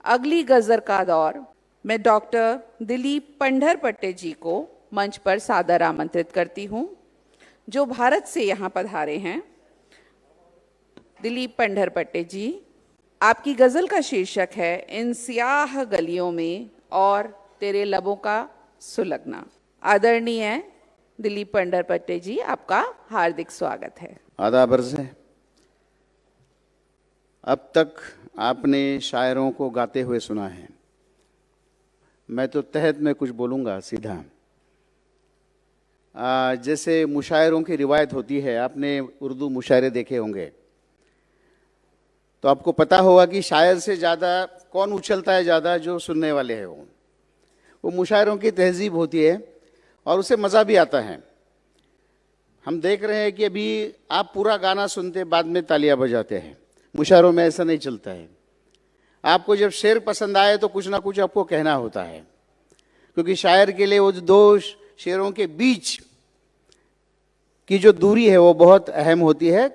अगली गजल का दौर मैं डॉक्टर दिलीप पंढरपट्टे जी को मंच पर सादर आमंत्रित करती हूं, जो भारत से यहाँ पधारे हैं। दिलीप पंढरपट्टे जी, आपकी गजल का शीर्षक है इन स्याह गलियों में और तेरे लबों का सुलगना। आदरणीय दिलीप पंढरपट्टे जी, आपका हार्दिक स्वागत है। आदाब अर्ज़ है। अब तक आपने शायरों को गाते हुए सुना है, मैं तो तहत में कुछ बोलूँगा सीधा। जैसे मुशायरों की रिवायत होती है, आपने उर्दू मुशायरे देखे होंगे तो आपको पता होगा कि शायर से ज़्यादा कौन उछलता है ज़्यादा, जो सुनने वाले हैं वो मुशायरों की तहजीब होती है और उसे मज़ा भी आता है। हम देख रहे हैं कि अभी आप पूरा गाना सुनते बाद में तालियां बजाते हैं, मुशायरों में ऐसा नहीं चलता है। आपको जब शेर पसंद आए तो कुछ ना कुछ आपको कहना होता है, क्योंकि शायर के लिए वो दो शेरों के बीच की जो दूरी है वो बहुत अहम होती है।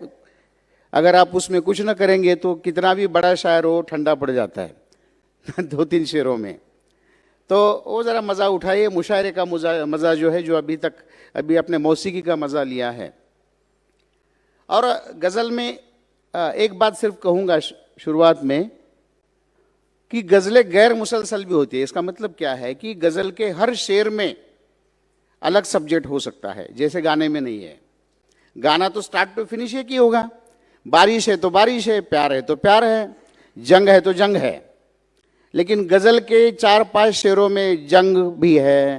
अगर आप उसमें कुछ ना करेंगे तो कितना भी बड़ा शायर हो ठंडा पड़ जाता है दो तीन शेरों में। तो वो ज़रा मज़ा उठाइए, मुशायरे का मज़ा जो है, जो अभी अपने मौसीकी का मज़ा लिया है। और गज़ल में एक बात सिर्फ कहूँगा शुरुआत में कि गज़लें गैर मुसलसल भी होती है। इसका मतलब क्या है कि गज़ल के हर शेर में अलग सब्जेक्ट हो सकता है, जैसे गाने में नहीं है। गाना तो स्टार्ट टू फिनिश एक ही होगा, बारिश है तो बारिश है, प्यार है तो प्यार है, जंग है तो जंग है। लेकिन गज़ल के 4-5 शेरों में जंग भी है,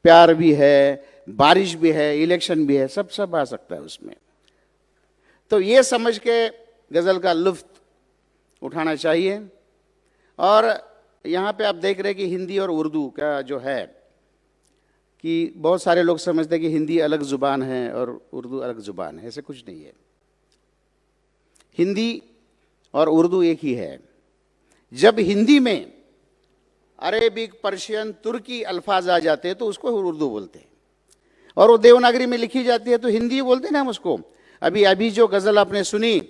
प्यार भी है, बारिश भी है, इलेक्शन भी है, सब आ सकता है उसमें। तो ये समझ के गज़ल का लुत्फ़ उठाना चाहिए। और यहाँ पे आप देख रहे हैं कि हिंदी और उर्दू का जो है कि बहुत सारे लोग समझते हैं कि हिंदी अलग ज़ुबान है और उर्दू अलग ज़ुबान है। ऐसे कुछ नहीं है, हिंदी और उर्दू एक ही है। जब हिंदी में अरेबिक, पर्शियन, तुर्की अल्फाज आ जाते हैं तो उसको उर्दू बोलते हैं, और वो देवनागरी में लिखी जाती है तो हिंदी बोलते हैं ना हम उसको। अभी जो गज़ल आपने सुनी,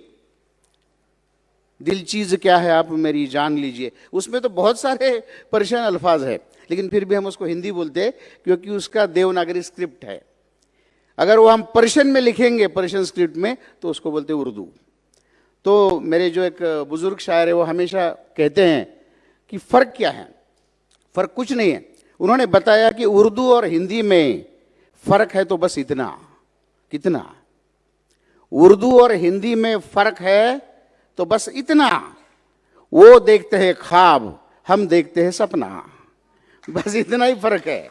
दिल चीज़ क्या है आप मेरी जान लीजिए, उसमें तो बहुत सारे पर्शियन अल्फाज है, लेकिन फिर भी हम उसको हिंदी बोलते हैं क्योंकि उसका देवनागरी स्क्रिप्ट है। अगर वो हम पर्शियन में लिखेंगे, पर्शियन स्क्रिप्ट में, तो उसको बोलते हैं उर्दू। तो मेरे जो एक बुजुर्ग शायर है वो हमेशा कहते हैं कि फ़र्क क्या है। फ़र्क कुछ नहीं है। उन्होंने बताया कि उर्दू और हिंदी में फ़र्क है तो बस इतना। कितना? उर्दू और हिंदी में फ़र्क है तो बस इतना, वो देखते हैं ख्वाब, हम देखते हैं सपना, बस इतना ही फ़र्क है।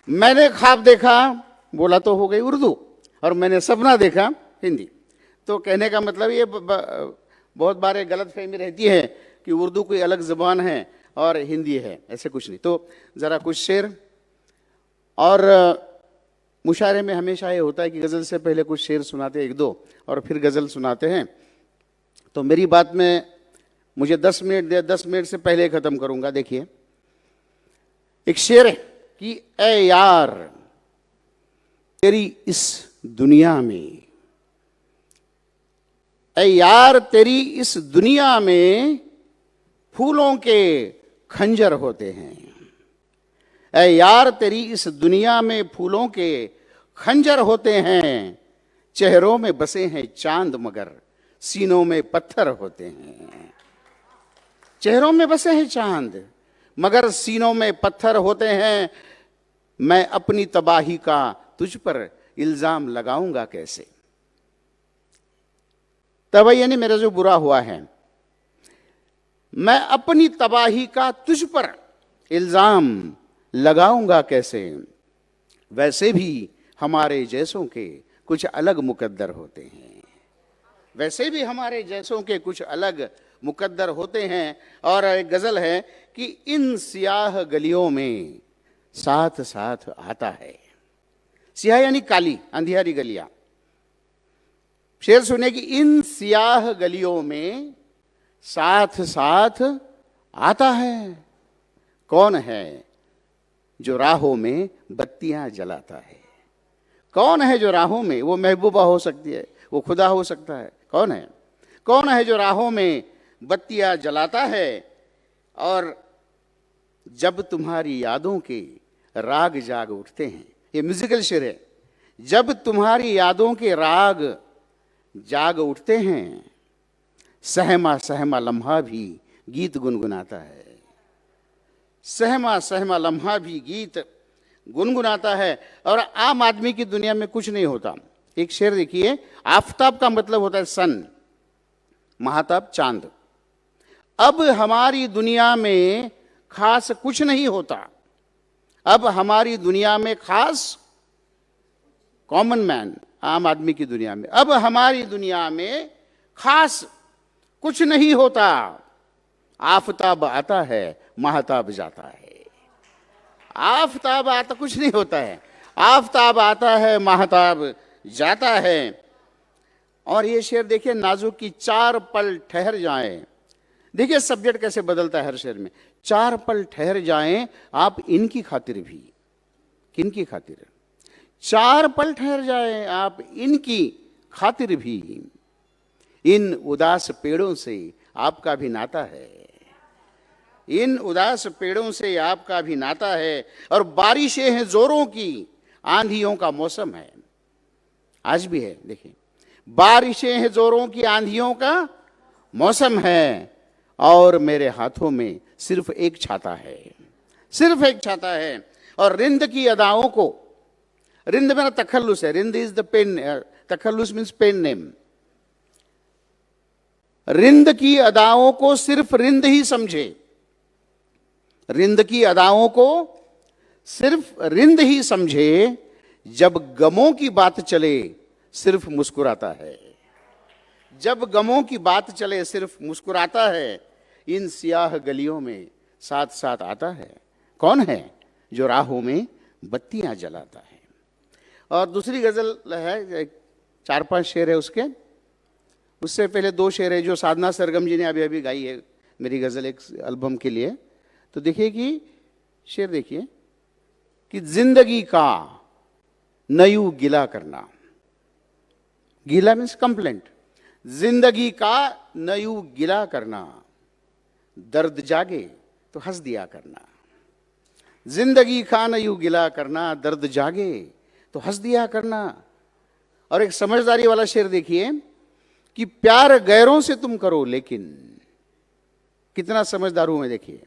मैंने ख्वाब देखा बोला तो हो गई उर्दू, और मैंने सपना देखा हिंदी। तो कहने का मतलब ये बहुत बार गलतफहमी रहती है कि उर्दू कोई अलग ज़बान है और हिंदी है, ऐसे कुछ नहीं। तो ज़रा कुछ शेर, और मुशायरे में हमेशा ये होता है कि गज़ल से पहले कुछ शेर सुनाते हैं, 1-2, और फिर गज़ल सुनाते हैं। तो मेरी बात में मुझे 10 मिनट दे, 10 मिनट से पहले ख़त्म करूँगा। देखिए, एक शेर है कि ए यार तेरी इस दुनिया में, ऐ यार तेरी इस दुनिया में फूलों के खंजर होते हैं। ऐ यार तेरी इस दुनिया में फूलों के खंजर होते हैं, चेहरों में बसे हैं चांद मगर सीनों में पत्थर होते हैं। चेहरों में बसे हैं चांद मगर सीनों में पत्थर होते हैं। मैं अपनी तबाही का तुझ पर इल्जाम लगाऊंगा कैसे। तबाही यानी मेरा जो बुरा हुआ है, मैं अपनी तबाही का तुझ पर इल्जाम लगाऊंगा कैसे। वैसे भी हमारे जैसों के कुछ अलग मुकद्दर होते हैं। वैसे भी हमारे जैसों के कुछ अलग मुकद्दर होते हैं। और एक गज़ल है कि इन सियाह गलियों में साथ साथ आता है। सियाह यानी काली, अंधियारी गलियां। शेर सुने कि इन सियाह गलियों में साथ साथ आता है। कौन है जो राहों में बत्तियां जलाता है? कौन है जो राहों में, वो महबूबा हो सकती है, वो खुदा हो सकता है, कौन है जो राहों में बत्तियां जलाता है? और जब तुम्हारी यादों के राग जाग उठते हैं, ये म्यूजिकल शेर है। जब तुम्हारी यादों के राग जाग उठते हैं, सहमा सहमा लम्हा भी गीत गुनगुनाता है। सहमा सहमा लम्हा भी गीत गुनगुनाता है। और आम आदमी की दुनिया में कुछ नहीं होता। एक शेर देखिए, आफताब का मतलब होता है सन, महाताब चांद। अब हमारी दुनिया में खास कुछ नहीं होता। अब हमारी दुनिया में खास, कॉमन मैन, आम आदमी की दुनिया में, अब हमारी दुनिया में खास कुछ नहीं होता। आफताब आता है, महाताब जाता है। आफताब आता, कुछ नहीं होता है। आफताब आता है, महाताब जाता है। और ये शेर देखिए, नाजुक की 4 पल ठहर जाएं। देखिए सब्जेक्ट कैसे बदलता है हर शेर में। 4 पल ठहर जाएं आप इनकी खातिर भी। किनकी खातिर? 4 पल ठहर जाएं आप इनकी खातिर भी। इन उदास पेड़ों से आपका भी नाता है। इन उदास पेड़ों से आपका भी नाता है। और बारिशें हैं जोरों की, आंधियों का मौसम है। आज भी है, देखिए, बारिशें हैं जोरों की, आंधियों का मौसम है। और मेरे हाथों में सिर्फ एक छाता है, सिर्फ एक छाता है। और रिंद की अदाओं को, रिंद मेरा तखल्लुस है, रिंद इज द पेन, तखल्लुस मीन्स पेन नेम। रिंद की अदाओं को सिर्फ रिंद ही समझे। रिंद की अदाओं को सिर्फ रिंद ही समझे। जब गमों की बात चले सिर्फ मुस्कुराता है। जब गमों की बात चले सिर्फ मुस्कुराता है। इन सियाह गलियों में साथ साथ आता है। कौन है जो राहों में बत्तियां जलाता है? और दूसरी गजल है, 4-5 शेर है उसके। उससे पहले 2 शेर है जो साधना सरगम जी ने अभी अभी गाई है मेरी गजल एक एल्बम के लिए। तो देखिए कि शेर देखिए कि जिंदगी का नयू गिला करना। गीला मीन्स कंप्लेंट। जिंदगी का नयू गिला करना, दर्द जागे तो हंस दिया करना। जिंदगी का नयू गिला करना, दर्द जागे तो हंस दिया करना। और एक समझदारी वाला शेर देखिए कि प्यार गैरों से तुम करो लेकिन, कितना समझदार हूं मैं, देखिए।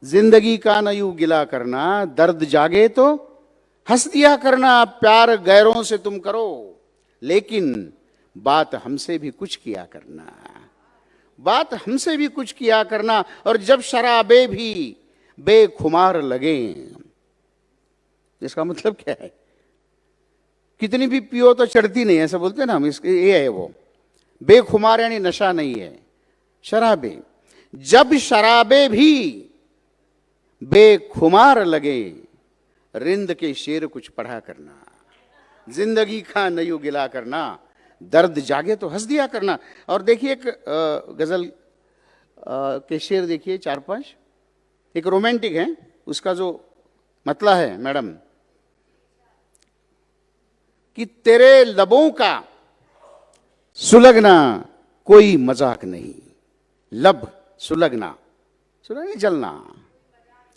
जिंदगी का नयू गिला करना, दर्द जागे तो हंस दिया करना। प्यार गैरों से तुम करो लेकिन बात हमसे भी कुछ किया करना। बात हमसे भी कुछ किया करना। और जब शराबे भी बेखुमार लगे, इसका मतलब क्या है? कितनी भी पियो तो चढ़ती नहीं, ऐसा बोलते हैं ना हम, इसके ये है वो बेखुमार, यानी नशा नहीं है, शराबे। जब शराबे भी बेखुमार लगे, रिंद के शेर कुछ पढ़ा करना। जिंदगी का नयू गिला करना, दर्द जागे तो हंस दिया करना। और देखिए एक गजल के शेर देखिए 4-5, एक रोमांटिक है। उसका जो मतला है मैडम कि तेरे लबों का सुलगना कोई मजाक नहीं। लब सुलगना, सुलगना जलना,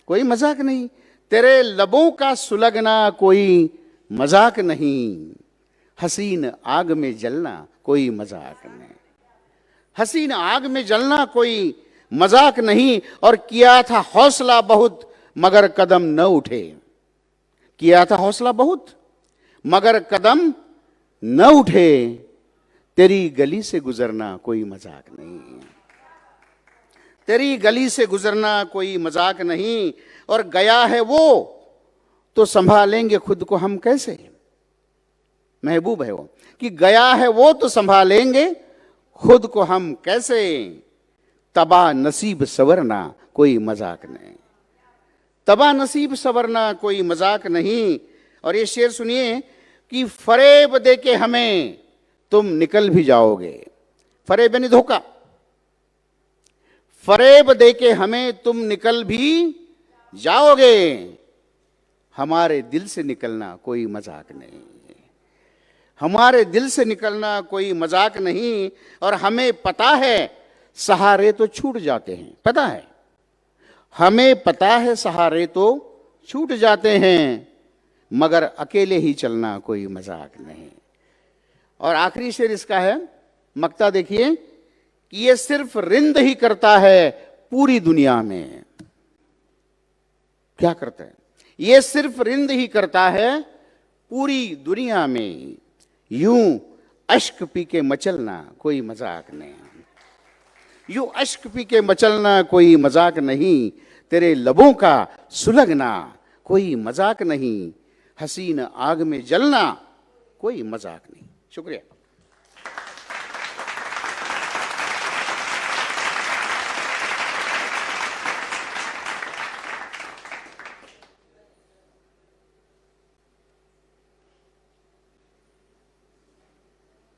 कोई मजाक नहीं। तेरे लबों का सुलगना कोई मजाक नहीं। हसीन आग में जलना कोई मजाक नहीं। हसीन आग में जलना कोई मजाक नहीं। और किया था हौसला बहुत मगर कदम न उठे। किया था हौसला बहुत मगर कदम न उठे। तेरी गली से गुजरना कोई मजाक नहीं। तेरी गली से गुजरना कोई मजाक नहीं। और गया है वो तो संभालेंगे खुद को हम कैसे। महबूब है वो कि गया है वो तो संभालेंगे खुद को हम कैसे। तबा नसीब संवरना कोई मजाक नहीं। तबा नसीब संवरना कोई मजाक नहीं। और ये शेर सुनिए कि फरेब देके हमें तुम निकल भी जाओगे। फरेब यानी धोखा। फरेब देके हमें तुम निकल भी जाओगे। हमारे दिल से निकलना कोई मजाक नहीं। हमारे दिल से निकलना कोई मजाक नहीं। और हमें पता है सहारे तो छूट जाते हैं, पता है, हमें पता है सहारे तो छूट जाते हैं, मगर अकेले ही चलना कोई मजाक नहीं। और आखिरी शेर इसका है, मक्ता देखिए, कि ये सिर्फ रिंद ही करता है पूरी दुनिया में। क्या करता है? ये सिर्फ रिंद ही करता है पूरी दुनिया में, यूं अश्क पी के मचलना कोई मजाक नहीं, यूं अश्क पी के मचलना कोई मजाक नहीं, तेरे लबों का सुलगना कोई मजाक नहीं, हसीन आग में जलना कोई मजाक नहीं। शुक्रिया।